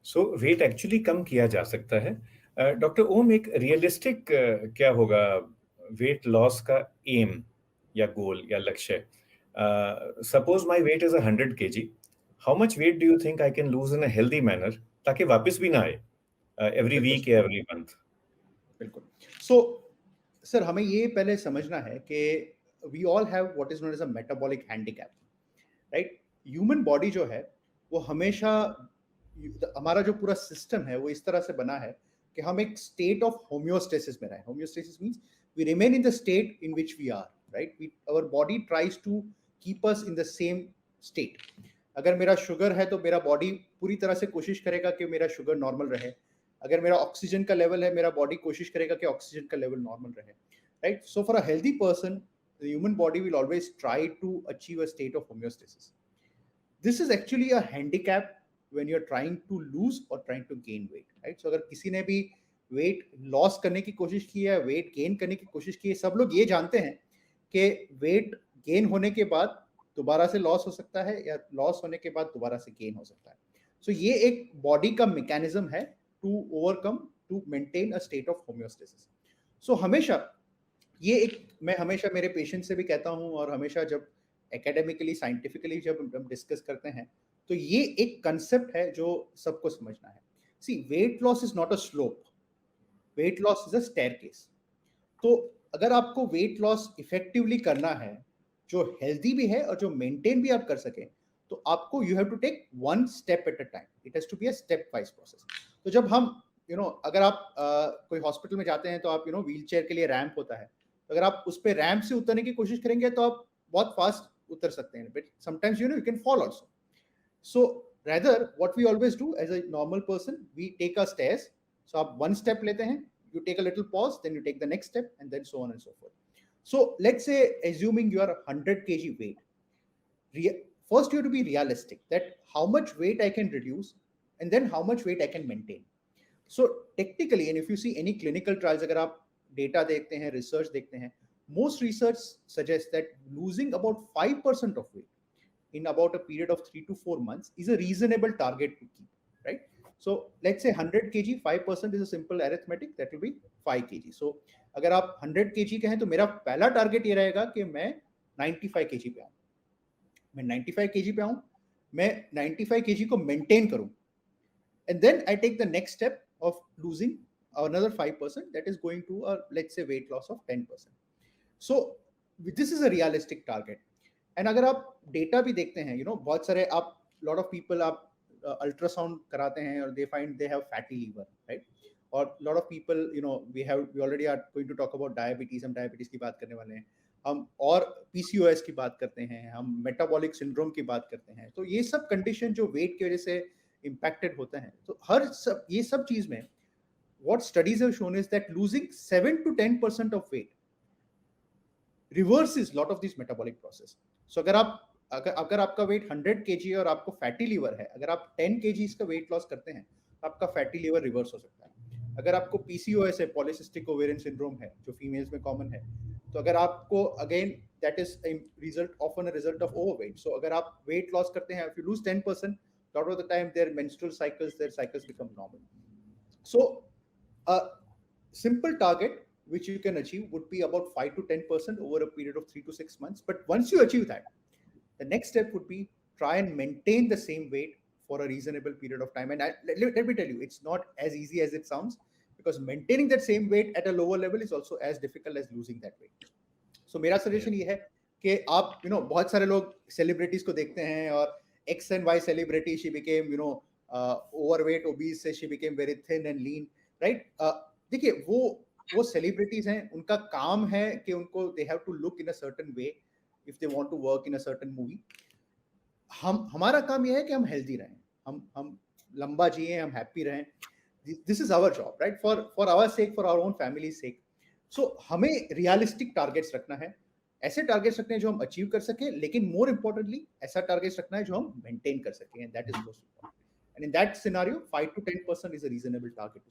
सो wait actually कम किया जा सकता है। डॉक्टर ओम, एक रियलिस्टिक क्या होगा वेट लॉस का एम या गोल या लक्ष्य? Suppose my weight is 100 kg, how much weight do you think I can lose in a healthy manner, ताकि वापस भी ना आए एवरी बिल्कुल वीक सर, या एवरी मंथ? बिल्कुल। सो सर हमें ये पहले समझना है कि we all have what is known as a metabolic handicap, right? Human body जो है, वो हमेशा हमारा जो पूरा सिस्टम है, वो इस तरह से बना है कि हम एक स्टेट ऑफ होम्योस्टेसिस में रहें। Homeostasis means we remain in the state in which we are, right? We our body tries to keep us in the same state. अगर मेरा शुगर है, तो मेरा बॉडी पूरी तरह से कोशिश करेगा कि मेरा शुगर नॉर्मल रहे। अगर मेरा ऑक्सीजन का लेवल है, मेरा बॉडी कोशिश करेगा कि ऑक्सीजन का लेवल नॉर्मल रहे, right? So for a healthy person, the human body will always try to achieve a state of homeostasis. This is actually a handicap when you're trying to lose or trying to gain weight, right? So अगर किसी ने भी weight loss करने की कोशिश की है, weight gain करने की कोशिश की है, सब लोग ये जानते हैं कि weight gain होने के बाद दोबारा से loss हो सकता है या loss होने के बाद दोबारा से gain हो सकता है। So ये एक body का mechanism है to overcome, to maintain a state of homeostasis. So हमेशा ये एक मैं हमेशा मेरे पेशेंट से भी कहता हूँ और हमेशा जब एकेडमिकली साइंटिफिकली जब हम डिस्कस करते हैं, तो ये एक कंसेप्ट है जो सबको समझना है। See, weight loss is not a slope, weight loss is a staircase. तो अगर आपको वेट लॉस इफेक्टिवली करना है, जो हेल्दी भी है और जो मेंटेन भी आप कर सकें, तो आपको you have to take one step at a time. It has to be a stepwise process. तो जब हम अगर आप कोई हॉस्पिटल में जाते हैं, तो आप व्हील चेयर के लिए रैंप होता है। तो अगर आप उस पे रैंप से उतरने की कोशिश करेंगे, तो आप बहुत फास्ट उतर सकते हैं, but sometimes you can fall also. So rather, what we always do as a normal person, we take our stairs. So आप one step लेते हैं, you take a little pause, then you take the next step, and then so on and so forth. So let's say, assuming you are 100 kg weight, first you have to be realistic that how much weight I can reduce, and then how much weight I can maintain. So technically, and if you see any clinical trials, अगर आप data देखते हैं, research देखते हैं, most research suggests that losing about 5% of weight in about a period of 3 to 4 months is a reasonable target to keep, right? So let's say 100 kg, 5% is a simple arithmetic, that will be 5 kg. So अगर आप 100 kg के हैं, तो मेरा पहला target ये रहेगा कि मैं 95 kg पे आऊँ। मैं 95 kg पे आऊँ, मैं 95 kg को मेंटेन करूँ, and then I take the next step of losing another 5%, that is going to a, let's say, weight loss of 10%. So this is a realistic target. And अगर आप डेटा भी देखते हैं, बहुत सारे आप लॉट ऑफ पीपल आप ultrasound कराते हैं और they find they have fatty liver, right? और lot of people, we already are going to talk about diabetes, हम डायबिटीज की बात करने वाले हैं, हम और पीसीओएस की बात करते हैं, हम मेटाबॉलिक सिंड्रोम की बात करते हैं। तो ये सब कंडीशन जो वेट की वजह से इम्पैक्टेड होते हैं, तो ये सब चीज में what studies have shown is that losing 7 to 10% of weight reverses lot of these metabolic process. So अगर आपका वेट 100 kg है और आपको फैटी लीवर है, अगर आप 10 kg का वेट लॉस करते हैं, तो आपका फैटी लीवर रिवर्स हो सकता है। अगर आपको पीसीओएस है, पॉलिसिस्टिक ओवेरियन सिंड्रोम है, जो फीमेल्स में कॉमन है, तो अगर आपको again that is result often a result of overweight. So अगर आप वेट लॉस करते हैं, if you lose 10%, lot of the time their cycles become normal. So a simple target which you can achieve would be about 5 to 10% over a period of 3 to 6 months. But once you achieve that, the next step would be try and maintain the same weight for a reasonable period of time. And let me tell you, it's not as easy as it sounds, because maintaining that same weight at a lower level is also as difficult as losing that weight. So मेरा Yeah. Suggestion ये है कि आप बहुत सारे लोग celebrities को देखते हैं, और X and Y celebrity, she became overweight obese से she became very thin and lean, right? देखिए, वो सेलिब्रिटीज हैं, उनका काम है कि उनको they have to look in a certain way if they want to work in a certain movie. हमारा काम यह है कि हम हेल्दी रहें, हम लंबा जिए, हम हैप्पी रहें। This is our job, right? For our sake, for our own family sake. So हमें रियलिस्टिक टारगेट्स रखना है, ऐसे टारगेट्स रखने हैं जो हम अचीव कर सके, लेकिन मोर इंपॉर्टेंटली ऐसा टारगेट्स रखना है जो हम मेंटेन कर सके, and that is most important. And in that scenario 5 to 10% is a reasonable target to